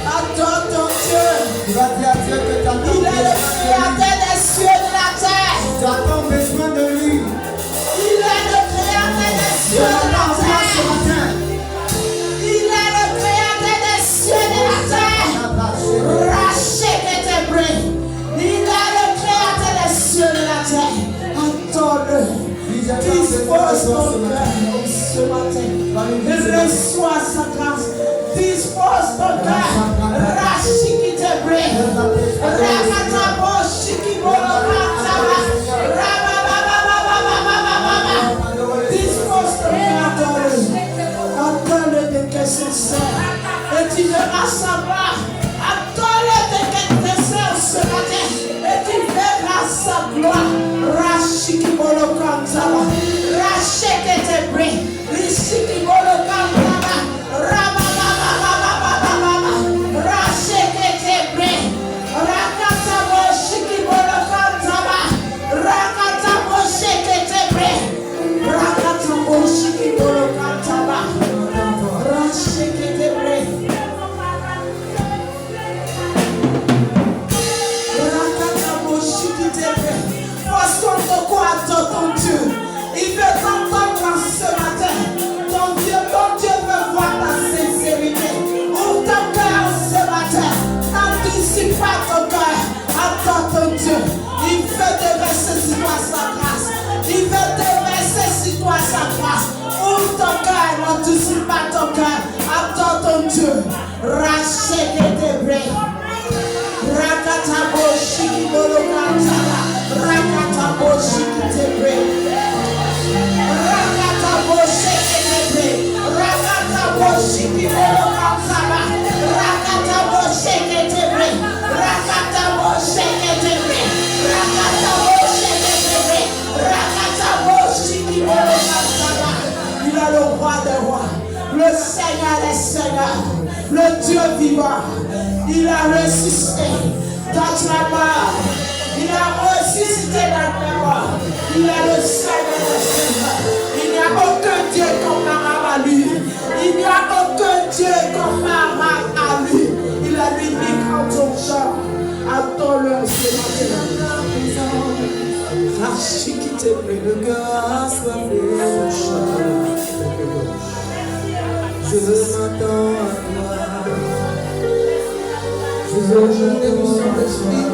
Adore ton Dieu. Tu vas dire à Dieu que tu as Il est le créateur des cieux et de la terre. Tu as tant besoin de lui. Il est le créateur des cieux et de la terre. Il est le créateur des cieux et de la terre. Rachète-tes-bré. Il est le créateur des cieux et de la terre. Adore-le. Dispose ton cœur ce matin. Reçois sa grâce. Dispose ton cœur. Rachète-tes-bré. Rakatabo shikibolo kataba. Dispose ton cœur. Adore-le de cœur sincère. Et tu verras sa gloire. Adore-le de cœur sincère ce matin. Et tu verras sa gloire. Rashikibolo kataba. Rachète-tes-bré. Rishikibolo kataba. Rachète-tes-bré. Rakatabo shikibolo kataba. Rakatabo shekete-bré. Rakatabo shikibolo kataba. Rachète-tes-bré. Rakatabo shikete-bré. Façon de quoi adore ton Dieu. Il veut t'entendre ce matin. Ton Dieu veut voir ta sincérité. Ouvre ton cœur ce matin. N'anticipe pas ton cœur. Adore ton Dieu. Il veut te verser sur toi sa grâce. Il veut te verser sur toi sa grâce. Ouvre ton cœur. N'anticipe pas ton cœur. Adore ton Dieu. Rachète-tes-bré. Rakatabo shikibolo kataba. Rakatabo shikete-bré. Rakatabo shikete-bré. Rakatabo shikibolo kataba. Rakatabo shikete-bré. Rakatabo shikete-bré. Rakatabo shikete-bré. Rakatabo shikibolo kataba. Il est le roi des rois, le Seigneur des seigneurs, le Dieu vivant. Il a ressuscité dans la mort. Il a ressuscité dans la mort. Il est le Seigneur des seigneurs. Il n'y a aucun Dieu comparable à lui. Il n'y a aucun Dieu comparable à lui. Il est l'unique en ton genre. Adore-le ce matin. Rachète-tes-bré. Le cœur assoiffé de joie. Je m'attends à toi. Je veux jeûner du Saint-Esprit.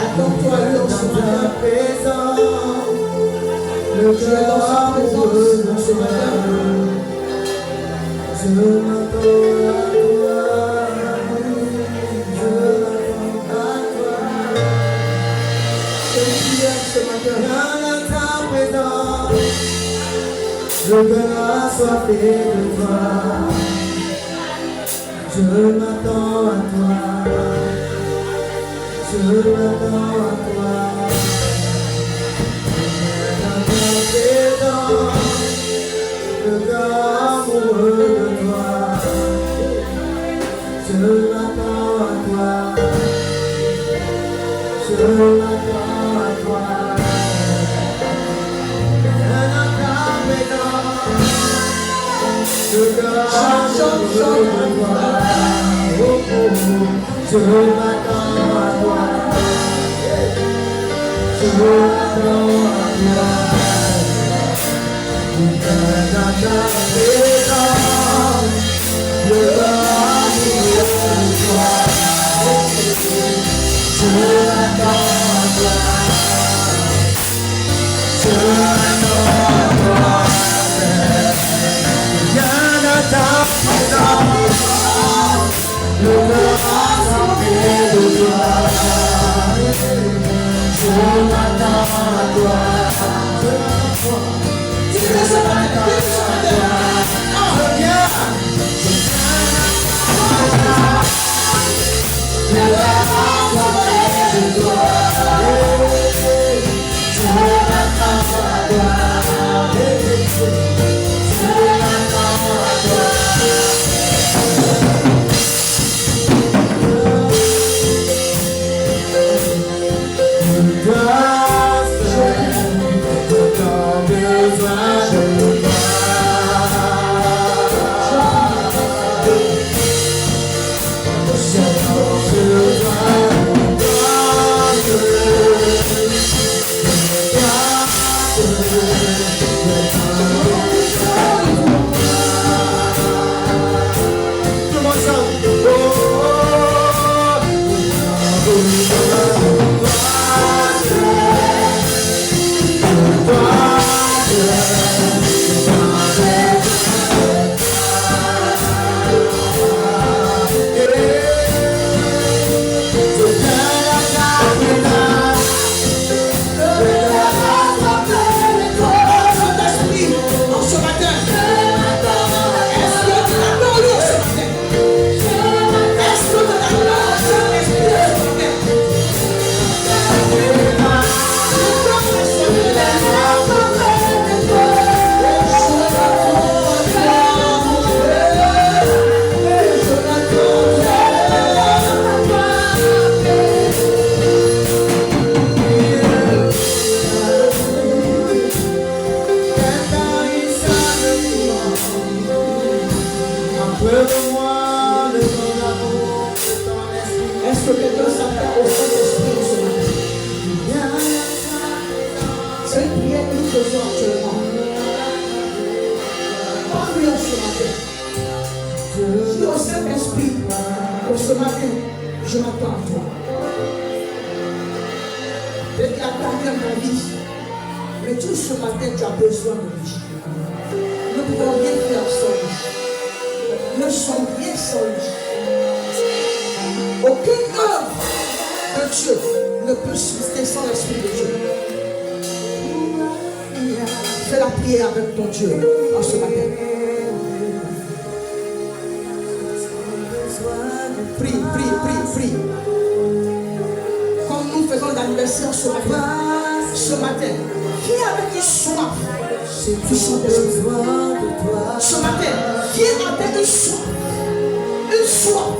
Attends-toi dans ce matin. Présent. Le cœur dans sa présence dans ce matin. Je m'attends à toi. Je m'attends à toi. C'est une prière ce matin. Dans ta présence. Le cœur assoiffé de toi. Je m'attends à toi. Je m'attends à toi. Dans ta présence. Le cœur amoureux de toi. Je m'attends à toi. Je m'attends à toi. Dans ta présence. Le cœur amoureux de toi. Oh, oh, oh. Je m'attends à toi. Je m'attends à toi. Dans ta présence, le amour de toi. Je m'attends à toi. Je m'attends à toi. Viens dans ta présence, le amour de toi. Je m'attends à toi. au Saint-Esprit, pour ce matin, je m'attends à toi. Peut-être qu'il y a quelqu'un dans ta vie, mais tout ce matin, tu as besoin de lui. Nous ne pouvons rien faire sans lui. Nous ne sommes rien sans lui. Aucune œuvre de Dieu ne peut subsister sans l'Esprit de Dieu. Fais la prière avec ton Dieu en ce matin. Prie, prie, prie, prie. Comme nous faisons l'anniversaire ce matin, viens avec une soif. Tu sens besoin de toi. Ce matin, viens avec une soif. Une soif.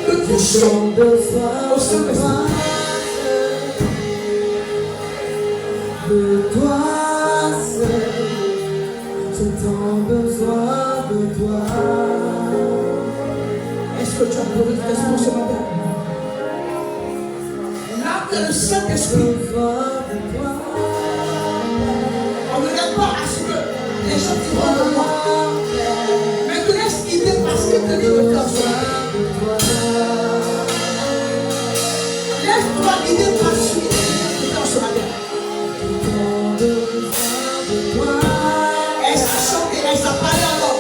De toucher au Saint-Esprit. De toi seul, j'ai tant besoin de toi. Est-ce que tu as trouvé le Saint-Esprit ce matin? Là que le Saint-Esprit, on ne regarde pas à ce que les gens qui vont de moi, mais te laisse guider parce que te dit de faire cela. Laisse-toi guider par ce que tu fais ce matin. Elle s'est chantée, elle s'est parlé alors.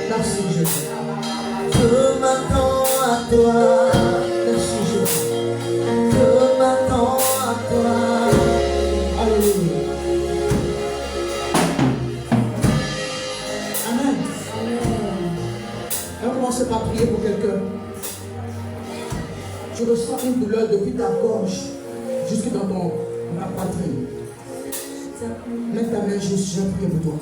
Merci Jésus. Je m'attends à toi. Merci Jésus. Je m'attends à toi. Alléluia. Amen. On va commencer par prier pour quelqu'un. Tu ressens une douleur depuis ta gorge jusque dans la poitrine. Mets ta main juste, je prie pour toi.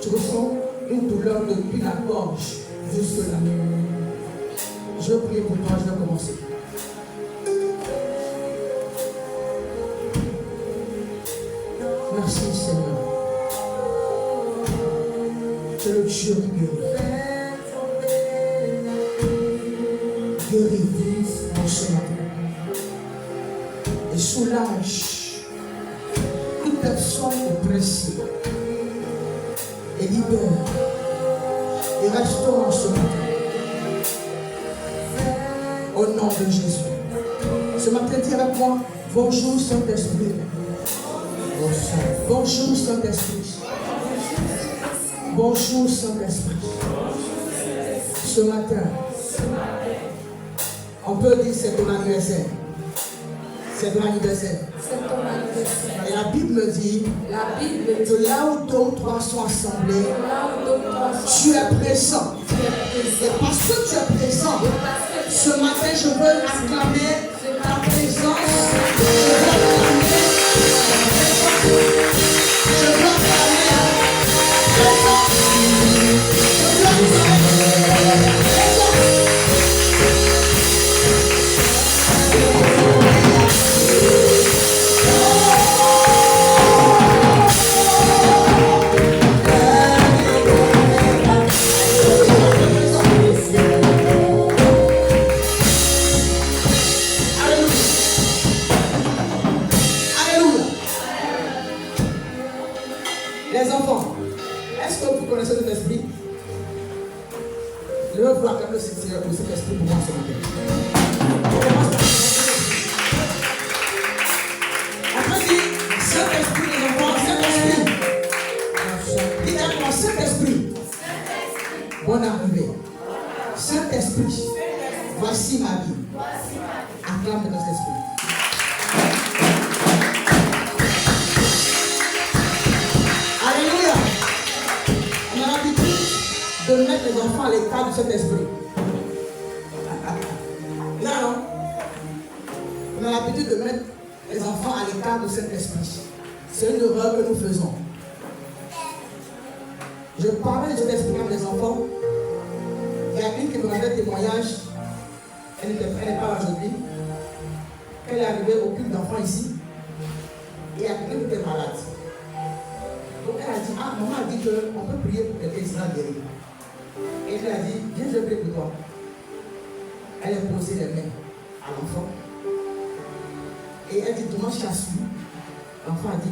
Tu ressens une douleur depuis la gorge jusque là. Je vais prier pour toi, je vais commencer. Merci Seigneur. Tu es le Dieu qui guérit. Guéris en ce matin. Et soulage toute personne oppressée. Et libère. Et restaure en ce matin. Au nom de Jésus. Ce matin, dis avec moi, bonjour Saint-Esprit. Bonjour Saint-Esprit. Bonjour Saint-Esprit. Ce matin, on peut dire c'est ton anniversaire. C'est ton anniversaire. Et la Bible me dit que là où deux ou trois sont assemblés, tu es présent. Et parce que tu es présent, ce matin je veux acclamer ta présence. Je veux acclamer ta présence. Je veux acclamer ta présence. Les enfants, est-ce que vous connaissez cet esprit? Je veux voir comme le Seigneur pour cet esprit pour moi ce matin. Après dit, Saint-Esprit, les enfants, Saint-Esprit. Dites à moi, Saint-Esprit. Bonne arrivée. Saint-Esprit, voici ma vie. Acclame dans cet esprit. Alléluia. On a l'habitude de de mettre les enfants à l'écart de cet esprit. Non. On a l'habitude de mettre les enfants à l'écart de cet esprit. C'est une erreur que nous faisons. Je parlais de cet esprit à mes enfants. Il y a une qui me rendait témoignage. Elle n'est pas là aujourd'hui. Elle est arrivée au culte d'enfants ici. Et il y a quelqu'un qui était malade. Donc elle a dit, maman a dit qu'on peut prier pour quelqu'un qui sera guéri. Et elle a dit, viens, je prie pour toi. Elle a posé les mains à l'enfant. Et elle dit, dimanche, tu as su. L'enfant a dit,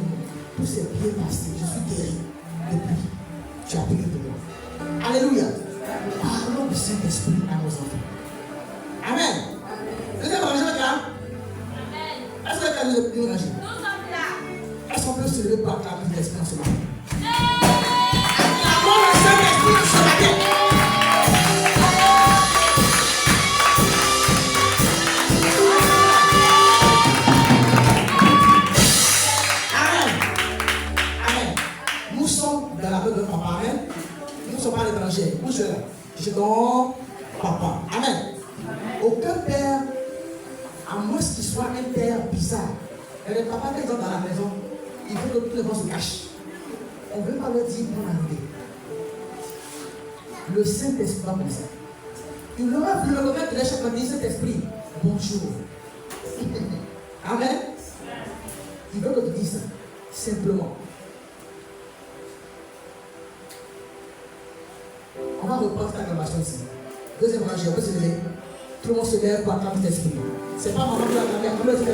tout s'est bien passé, je suis guéri. Depuis, tu as prié pour moi. Alléluia. Parlons du Saint-Esprit à nos enfants. Amen. Vous êtes rangés là? Amen. Est-ce que vous êtes bien rangés? Nous sommes là. Est-ce qu'on peut se lever pour acclamer l'Esprit en ce moment? Acclamons le Saint-Esprit sur la terre. Nous ne sommes pas l'étranger. Où je suis là? Je suis ton papa. Amen. Aucun père, à moins qu'il soit un père bizarre. Et les papas, quand ils sont dans la maison, il faut que tous les gens se cachent. On ne veut pas leur dire bonne arrivée. Le Saint-Esprit va comme ça. Il aurait voulu le remettre de l'échec quand il dit Saint-Esprit, bonjour. Amen. Il veut que tu dises ça. Simplement. On va reprendre cette acclamation ici. Deuxième rangée, on peut se lever. Tout le monde se lève pour acclamer l'Esprit. C'est pas maman qui va acclamer, acclamer l'Esprit.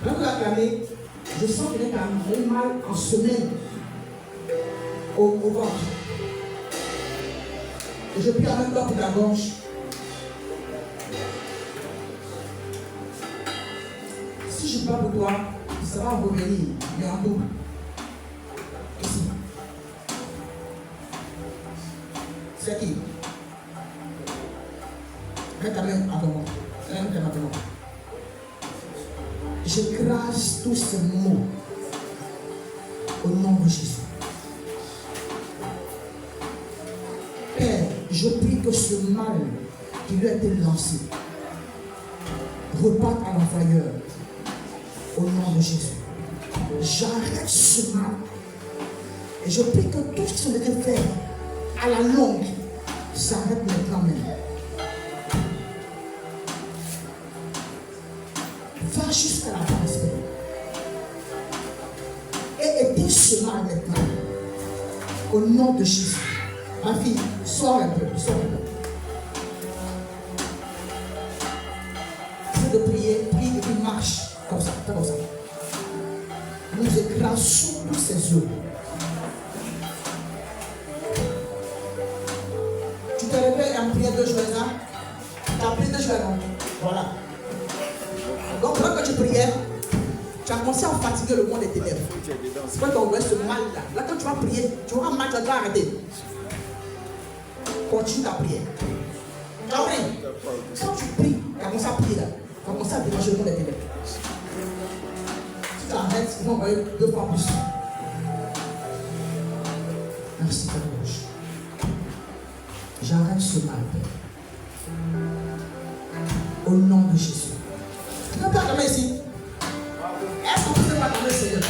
Quand vous l'acclamez, je sens qu'il est un mal en semaine au ventre. Et je prie en même temps pour la gorge. Si je parle pour toi, ça va revenir, mais en double. Ici. C'est qui? Mets ta main à ton nom. J'écrase tous ces mots au nom de Jésus. Père, je prie que ce mal qui lui a été lancé reparte à l'envoyeur au nom de Jésus. J'arrête ce mal et je prie que tout ce qui sont été fait à la longue s'arrête maintenant même. Va jusqu'à la base et aidez ce mal maintenant au nom de Jésus. Ma fille, sors un peu, sors un peu. C'est de prier, prie et puis marche comme ça, comme ça. Nous écrasons tous ces œufs. Tu te réveilles en prière de joie là. Tu as prié de joie là. Voilà. Donc, quand tu priais, tu as commencé à fatiguer le monde des ténèbres. C'est quoi ton ce mal-là? Là, quand tu vas prier, tu auras mal, tu vas arrêter. Continue ta prière. Tu as compris? Quand tu pries, tu as commencé à prier là. Tu as commencé à déranger le monde des ténèbres. Si tu arrêtes, ils vont envoyer 2 fois plus. Merci, Père Rouge. J'arrête ce mal, Père. Au nom de Jésus. Tu peux pas acclamer ici? Est-ce qu'on peut pas acclamer le Seigneur?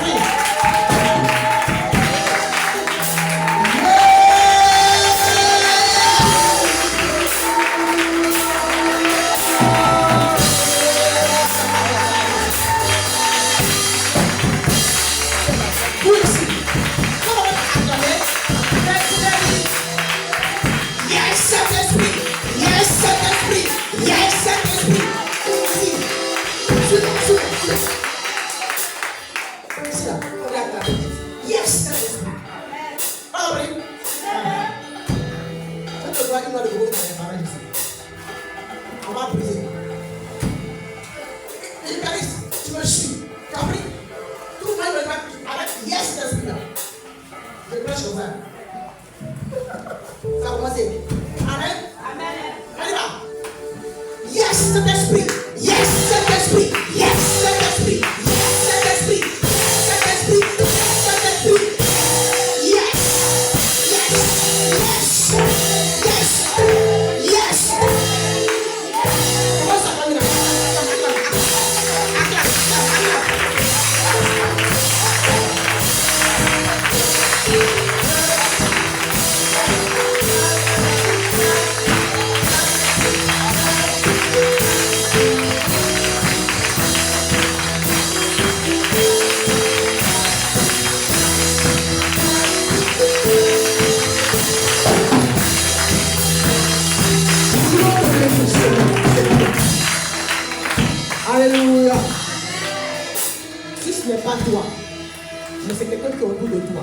Oui. Vous ici, comment on va acclamer? Yes, Saint-Esprit. Yes, Saint-Esprit. Yes, Compris? Tout le monde me dit avec yes l'esprit là. Je prêche comme ça. Ça a commencé. Amen. Amen. On y va. Yes, cet esprit. Yes, cet esprit. Yes, cet esprit. Yes, cet esprit. Yes, cet esprit. Yes, cet esprit. Yes. Yes. Yes. Yes. Yes. Comment ça va, Mina? Alléluia. Si ce n'est pas toi, mais c'est quelqu'un qui est autour de toi.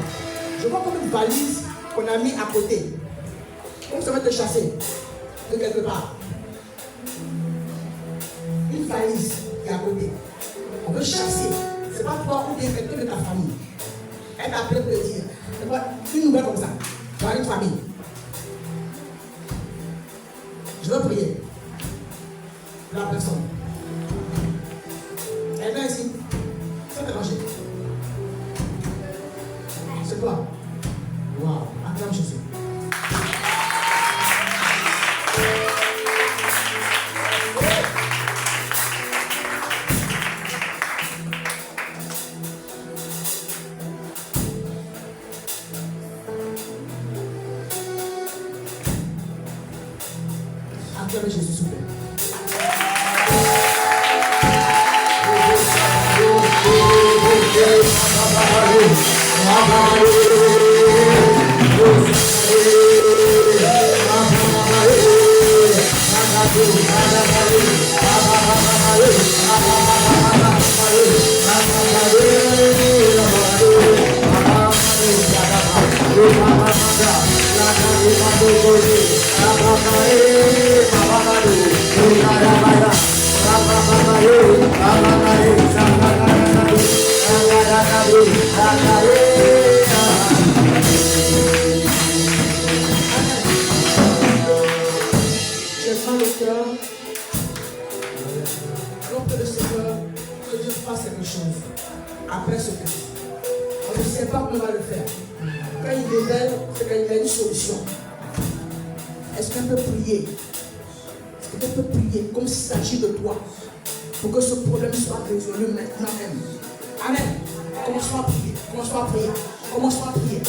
Je vois comme une valise qu'on a mis à côté. Comme ça va te chasser de quelque part. Une valise qui est à côté. On veut chasser. Ce n'est pas toi ou bien quelqu'un de ta famille. Elle t'a appelé pour te dire. C'est pas une nouvelle comme ça. Tu as une famille. Je veux prier. La personne. Elle vient ici. Ça te manger. C'est toi. Waouh. Acclame Jésus. Acclame Jésus, s'il vous plaît. Je sens le cœur. Donc le Seigneur, que Dieu fasse quelque chose après ce culte. On ne sait pas comment on va le faire. Quand il révèle, c'est qu'il y a une solution. Est-ce qu'on peut prier? Est-ce qu'on peut prier comme s'il s'agit de toi pour que ce problème soit résolu maintenant même? Amen. Commençons à prier. Commençons à prier. Commençons à prier.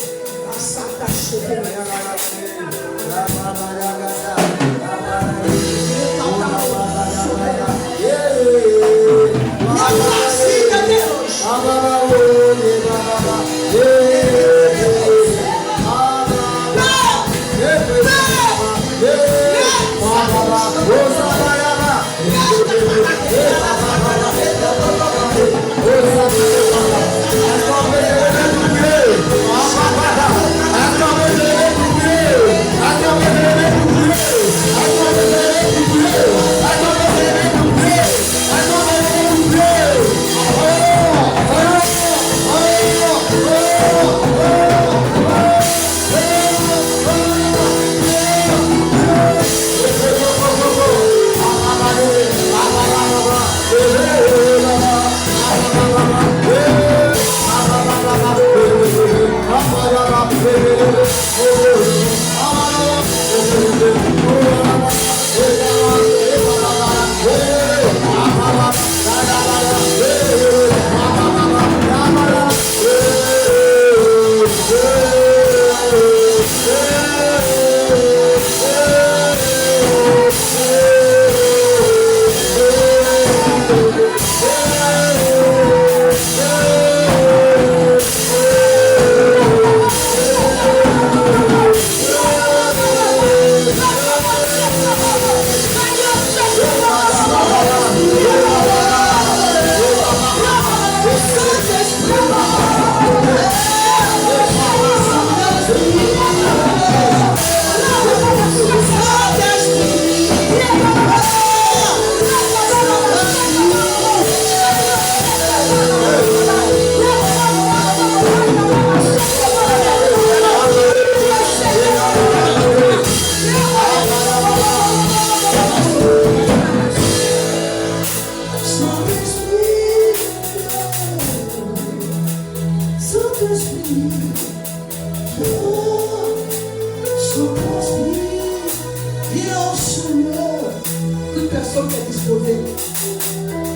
Toute personne qui est disposée,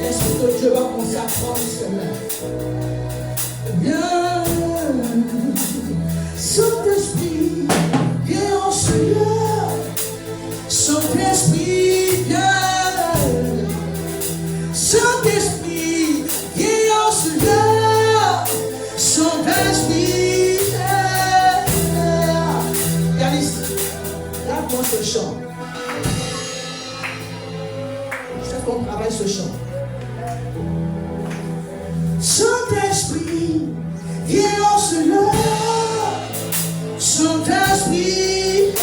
l'Esprit de Dieu va commencer à prendre ses mains. Viens, Saint-Esprit, viens en Seigneur. Saint-Esprit, viens. Saint-Esprit, viens en Seigneur. Saint-Esprit, viens. Yanis, lave-moi ce chant. On travaille ce chant. Saint-Esprit, viens en cela. Saint-Esprit,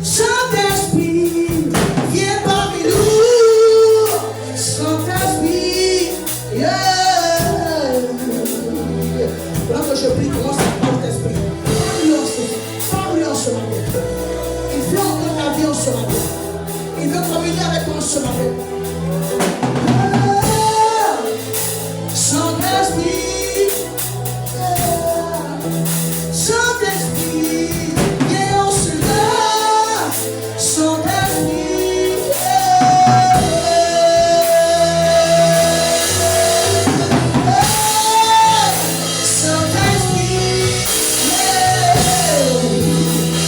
Saint-Esprit, viens parmi nous. Saint-Esprit, pendant que je prie, commence à parler d'esprit. Parle-lui en ce matin. Il fait encore ta vie en ce matin. Il veut communier avec toi ce matin. Saint-Esprit, Saint-Esprit, viens en cela. Saint-Esprit,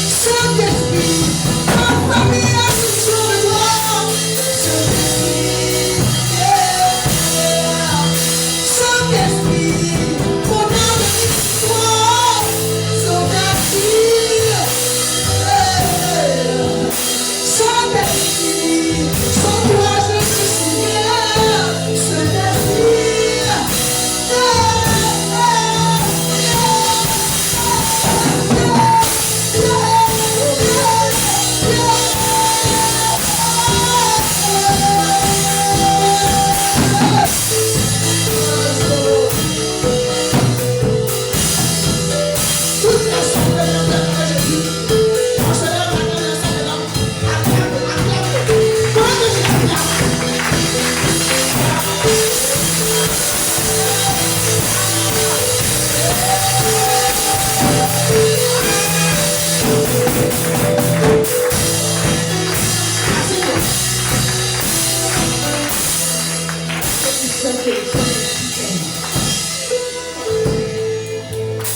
Saint-Esprit, ma famille a besoin de toi.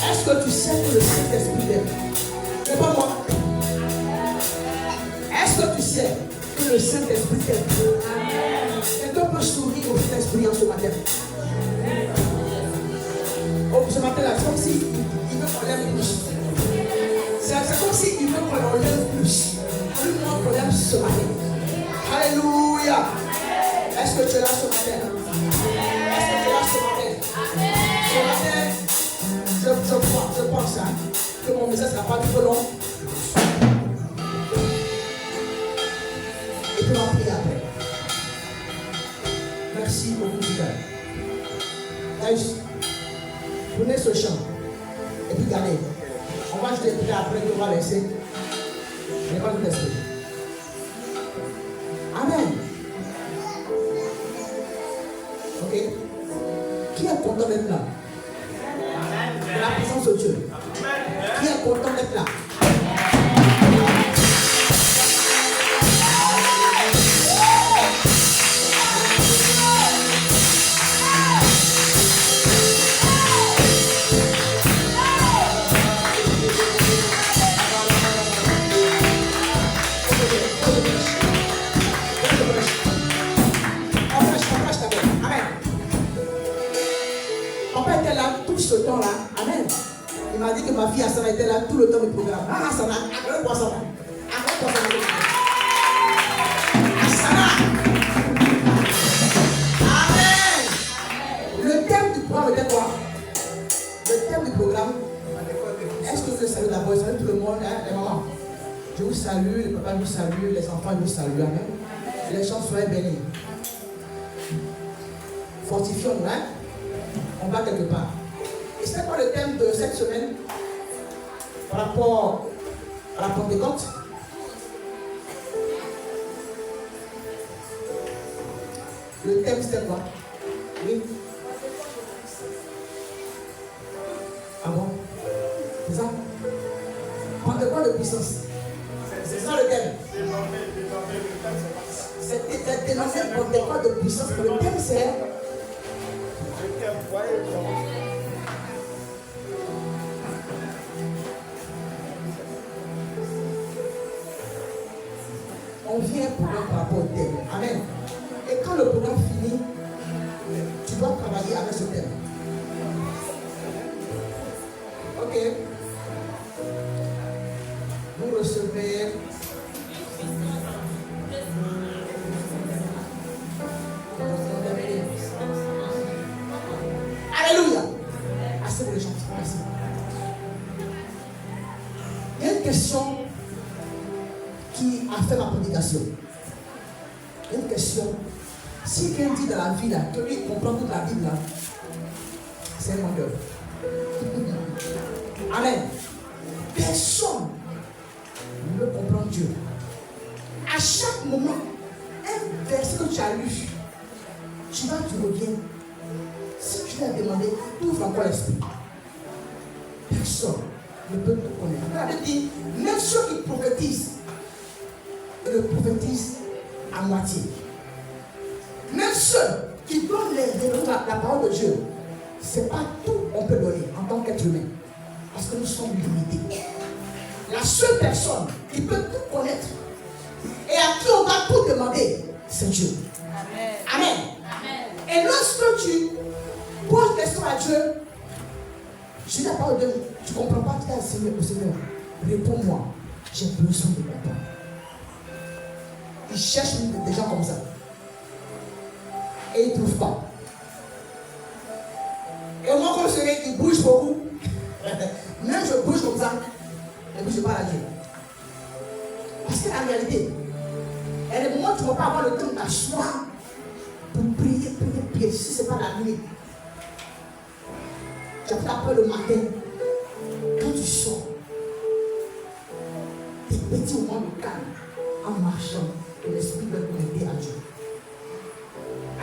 Est-ce que tu sais que le Saint-Esprit t'aime? C'est pas moi. Est-ce que tu sais que le Saint-Esprit t'aime? Quelqu'un peut sourire au Saint-Esprit en ce matin. Oh, ce matin-là, c'est comme s'il veut qu'on l'aime plus. C'est comme s'il veut qu'on l'aime plus. Plus moi qu'on l'aime ce matin. Alléluia. Est-ce que tu es là ce matin? Est-ce que tu es là ce matin? Ce matin, je pense que mon message ne sera pas trop long. Et puis on va prier après. Merci beaucoup, Seigneur. Prenez ce chant et puis gardez. On va juste écouter après, on va laisser. Je n'ai pas tout esprit. Amen. Ok? Qui est content d'être là? De la présence de Dieu. Qui est content d'être là? Ce temps-là, amen. Il m'a dit que ma fille Asana était là tout le temps du programme. Ah, Asana, après quoi ça va? Après quoi ça va? Asana! Amen! Le thème du programme était quoi? Le thème du programme, est-ce que je salue d'abord? Je salue tout le monde, hein, les mamans. Je vous salue, les papas vous saluent, les enfants vous saluent, amen. Les gens soient bénis. Fortifions-nous, hein? On va quelque part. Et c'est quoi le thème de cette semaine par rapport à la Pentecôte? Le thème c'était quoi? Oui. puissance. C'est ça le thème. C'est dénoncer pour des corps de puissance. Le thème c'est on vient pour un rapport au thème. Amen. Et quand le programme finit, tu dois travailler avec ce thème. Ok. Vous recevez. Alléluia. Assez pour les gens. Merci. Il y a une question qui a fait ma prédication. Il y a une question. Si quelqu'un dit dans la vie là, que lui comprend toute la Bible là, c'est un menteur. Amen. Personne ne comprend Dieu. À chaque moment, un verset que tu as lu, tu reviens. Si tu l'as demandé, ouvre encore l'esprit. Personne ne peut te connaître. La Bible dit, même ceux qui prophétisent, ils le prophétisent à moitié. Même ceux qui donnent la parole de Dieu, c'est pas tout qu'on peut donner en tant qu'être humain. Parce que nous sommes limités. La seule personne qui peut tout connaître et à qui on va tout demander, c'est Dieu. Amen. Amen. Amen. Et lorsque tu poses question à Dieu, je dis la parole de Dieu, tu ne comprends pas, tu dis Seigneur, Seigneur, réponds-moi, j'ai besoin de comprendre. Il cherche des gens comme ça. Et il ne trouve pas. Et moi, comme celui qui bouge beaucoup, même je bouge comme ça, et puis je parle à Dieu. Parce que la réalité, il y a des moments où tu ne vas pas avoir le temps d'asseoir pour prier. Si ce n'est pas la nuit, tu as peur le matin. Quand tu sors, tes petits moments de calme, en marchant, que l'esprit va connecter à Dieu.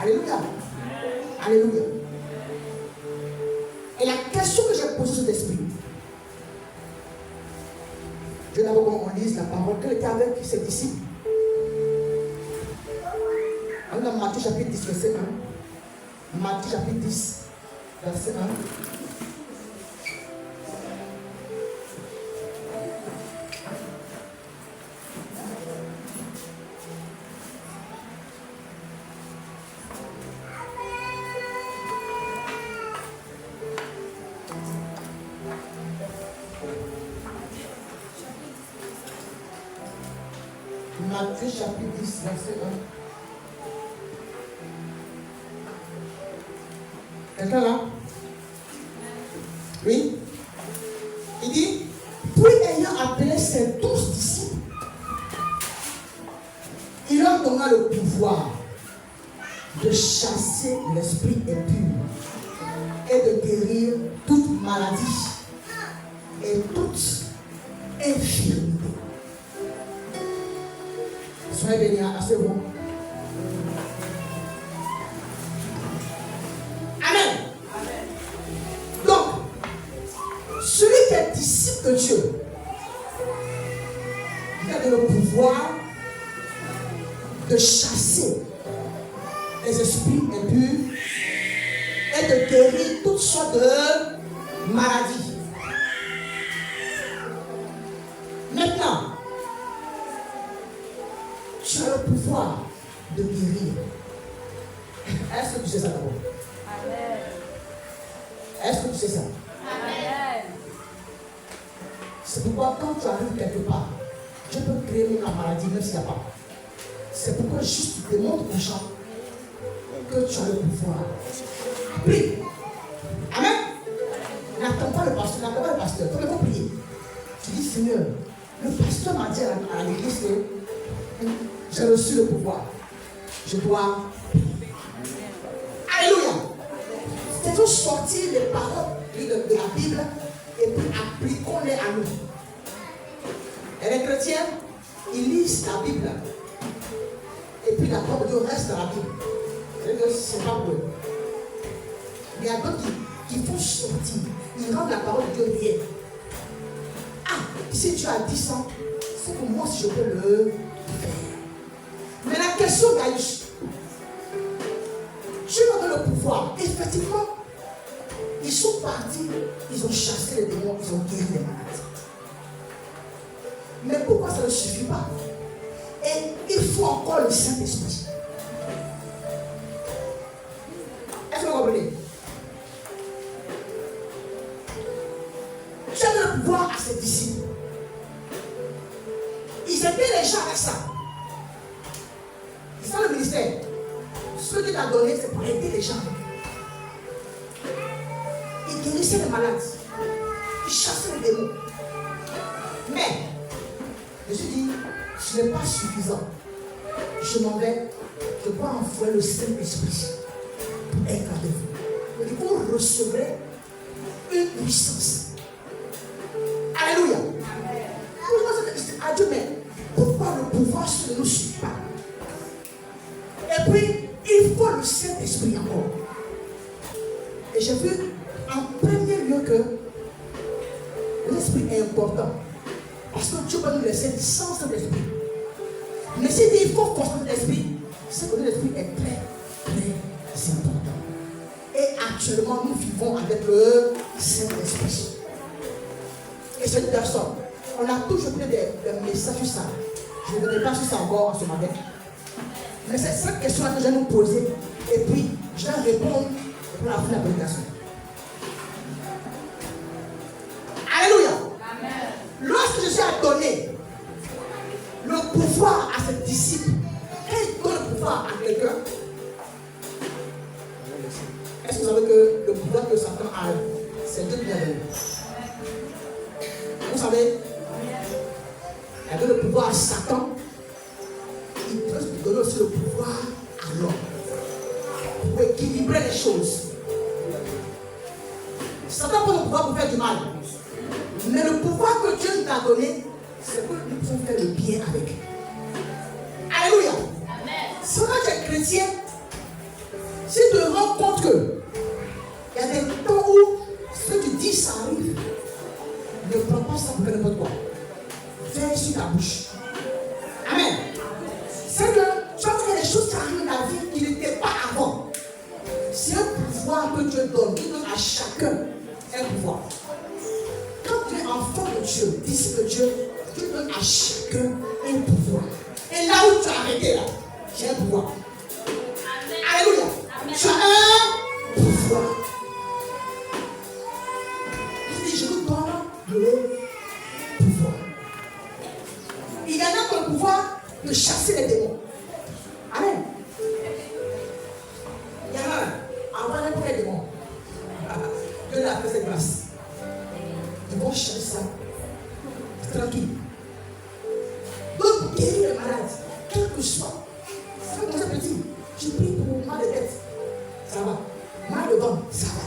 Alléluia. Alléluia. Et la question que j'ai posée sur l'esprit, je veux d'abord qu'on lise la parole qu'elle était avec ses disciples. On a Matthieu chapitre 10, verset 1. Matthieu chapitre 10, verset 1. Matthieu chapitre 10, verset 1. Quelqu'un là? Oui? Il dit, puis ayant appelé ses 12 disciples, il leur donna le pouvoir de chasser l'esprit impur et de guérir toute maladie et toute infirmité. Soyez bénis, assez bon. Amen. Amen. Donc, celui qui est disciple de Dieu, il a le pouvoir de chasser les esprits impurs et de guérir toutes sortes de maladies. Maintenant, tu as le pouvoir de guérir. Est-ce que tu sais ça d'abord? Amen. Est-ce que tu sais ça? Amen. C'est pourquoi quand tu arrives quelque part, Dieu peut créer même la maladie, même s'il n'y a pas. C'est pourquoi juste tu demandes aux gens que tu as le pouvoir. Prie. Amen. N'attends pas le pasteur, n'attends pas le pasteur. Tu peux prier. Tu dis, Seigneur, le pasteur m'a dit à l'église que j'ai reçu le pouvoir. Je dois prier. Alléluia. C'est-à-dire sortir les paroles de la Bible et puis appliquons-les à nous. Et les chrétiens, ils lisent la Bible. Et puis la parole de Dieu reste dans la Bible. C'est-à-dire que c'est pas pour eux. Mais il y a d'autres qui font sortir. Ils rendent la parole de Dieu réelle. Ah, si tu as 10 ans, c'est pour moi si je peux le faire. Mais la question, Gaïch, tu as le pouvoir. Effectivement, ils sont partis, ils ont chassé les démons, ils ont guéri les malades. Mais pourquoi ça ne suffit pas? Et il faut encore le Saint-Esprit. Est-ce que vous comprenez? Tu as le pouvoir à ses disciples. Ils aidaient les gens avec ça. C'est ça le ministère. Ce que Dieu t'a donné, c'est pour aider les gens. Ils guérissaient les malades. Ils chassaient les démons. Mais, je me suis dit, ce n'est pas suffisant. Je m'en vais, je dois envoyer le Saint-Esprit pour être avec vous. Et vous recevrez une puissance. Alléluia. Adieu, mais pourquoi le pouvoir ne nous suit pas? Et puis, il faut le Saint-Esprit encore. Et j'ai vu en premier lieu que l'Esprit est important. Parce que Dieu va nous laisser sans cet esprit. Mais s'il dit il faut construire l'esprit, c'est que l'esprit est très, très important. Et actuellement, nous vivons avec le Saint-Esprit. Et cette personne, on a toujours pris des messages sur ça. Je ne reviens pas sur ça encore en ce matin. Mais c'est cette question que je vais nous poser. Et puis, je vais répondre pour la fin de la prédication. Alléluia. Lorsque Jésus a donné le pouvoir à ses disciples, quand il donne le pouvoir à quelqu'un, est-ce que vous savez que le pouvoir que Satan a, c'est Dieu qui l'a donné? Vous savez, il donne le pouvoir à Satan, il peut donner aussi le pouvoir à l'homme pour équilibrer les choses. Satan prend le pouvoir pour faire du mal. Mais le pouvoir que Dieu nous a donné, c'est que nous pouvons faire le bien avec. Alléluia. Si tu es chrétien, si tu te rends compte que il y a des temps où ce que tu dis, ça arrive, ne prends pas ça pour faire n'importe quoi. Fais sur ta bouche. Amen. C'est que tu vas faire des choses qui arrivent dans ta vie qui n'étaient pas avant. C'est un pouvoir que Dieu donne. Il donne à chacun un pouvoir. Quand tu es enfant de Dieu, disciple de Dieu, Dieu donne à chacun un pouvoir. Et là où tu as arrêté, là, j'ai un pouvoir. Alléluia. Tu as un pouvoir. Il dit, je vous donne le pouvoir. Il y en a qui ont le pouvoir de chasser les démons. Amen. Il y en a, avant d'être les démons, Dieu a fait cette grâce. Ils vont chercher ça tranquille. Donc, pour guérir les malades, quel que soit, ça va commencer petit. Je prie pour mal de tête, ça va. Mal de ventre, ça va.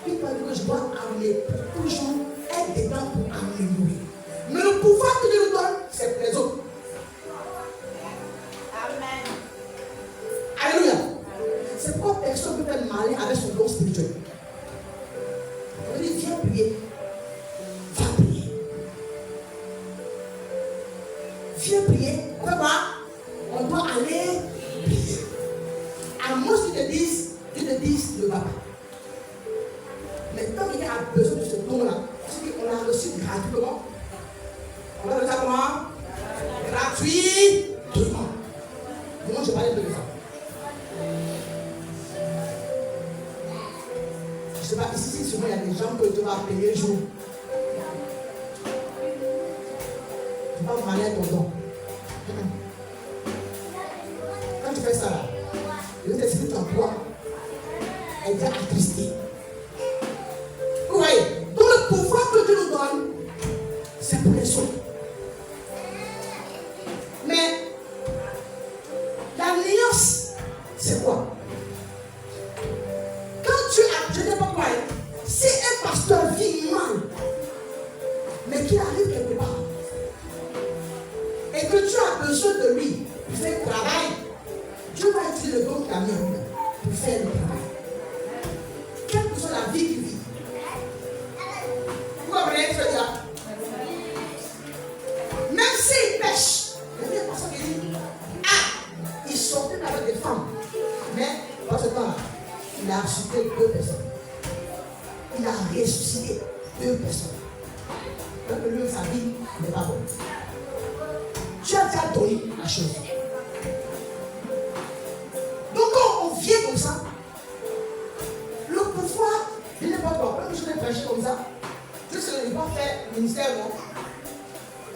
Puis, pas que je dois amener toujours être dedans pour améliorer. Mais le pouvoir que Dieu nous donne, c'est pour les autres. Amen. Alléluia. C'est pourquoi personne ne peut faire malin avec son don spirituel. On dit, viens prier. Va prier. Viens prier. On va voir. On doit aller prier. À moins que tu te dises, ne va pas. Mais quand il y a besoin de ce don-là, parce qu'on l'a reçu gratuitement, on va le faire comment? Gratuitement. Moi, je parlais de ça. Je ne sais pas, ici, souvent, il y a des gens que tu vas payer le jour. Tu vas parler à ton don. Quand tu fais ça là, le Saint-Esprit t'emploie. Elle vient attrister. Vous voyez, donc le pouvoir que Dieu nous donne, c'est pour les autres. Mais la nuance, c'est quoi? Quand tu as, je ne sais pas quoi, si un pasteur vit mal, mais qu'il arrive quelque part, et que tu as besoin de lui pour faire le travail, Dieu va utiliser le don qu'il a mis en lui pour faire le travail. Quelle que soit la vie qu'il vit. Vous comprenez ce que je veux dire? sauvé 2 personnes. Il a ressuscité 2 personnes. Donc lui, sa vie n'est pas bonne. Tu as déjà donné la chose. Donc quand on vient comme ça, le pouvoir, il n'est pas toi. Même si je vais prêcher comme ça, tu sais, il ne va pas faire ministère, non?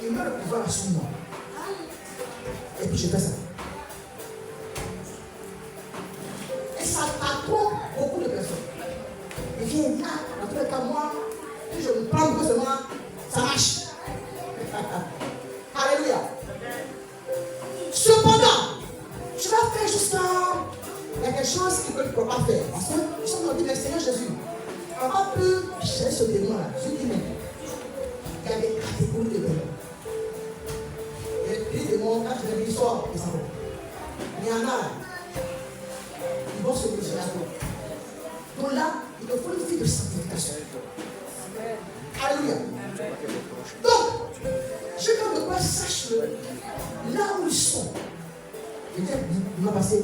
Il met le pouvoir sur moi. Et puis je fais ça. Et ça trompe beaucoup de personnes. Et puis il dit, dans tous les cas, moi, si je me prends que seulement, ça marche. Alléluia. Cependant, tu vas faire jusqu'à. Il y a quelque chose que tu ne peux pas faire. Parce que nous sommes dans le dit, Seigneur Jésus, on va plus chercher ce démon-là. Je dis, mais il y a des catégories de démons. Et les démons, quand tu les dis, sort, ils s'en vont. Il y en a, ils vont se bouger à toi. Donc là, il te faut une vie de sanctification. Alléluia. Donc, je veux que toi saches là où ils sont. Je dis, il m'a passé.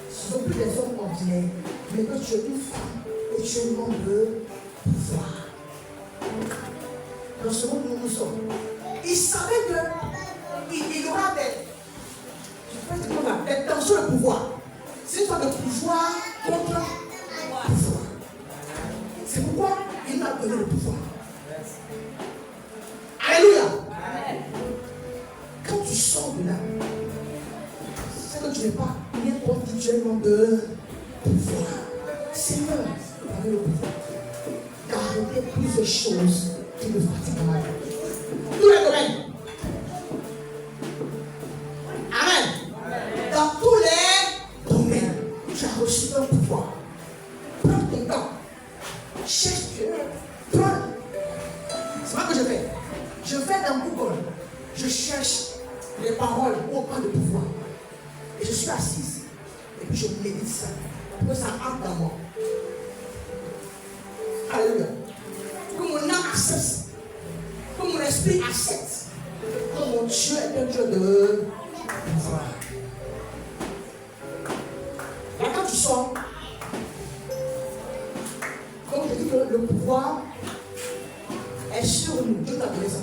Ce ne sont plus des hommes ordinaires, mais que tu es une femme et tu es un homme de pouvoir. Dans ce monde où nous sommes, il savait qu'il y aura des tensions de pouvoir. C'est une sorte de pouvoir contre pouvoir. C'est pourquoi il m'a donné le pouvoir. Alléluia. Quand tu sors de là, c'est que tu n'es pas n'importe qui, tu es un homme de pouvoir. Seigneur, avec le pouvoir d'arrêter plusieurs choses qui me fatiguent dans ma vie. Tous les domaines. Amen. Dans tous les domaines, tu as reçu un pouvoir. Prends ton temps. Cherche Dieu. Prends. C'est pas ce que je fais. Je vais dans Google. Je cherche les paroles au point de pouvoir. Et je suis assise. Et puis je médite ça. Pour que ça entre dans moi. Alléluia. Que mon âme accepte. Que mon esprit accepte. Que mon Dieu est un Dieu de pouvoir. Là, quand tu sors, comme je dis que le pouvoir est sur nous. Dieu t'a donné ça.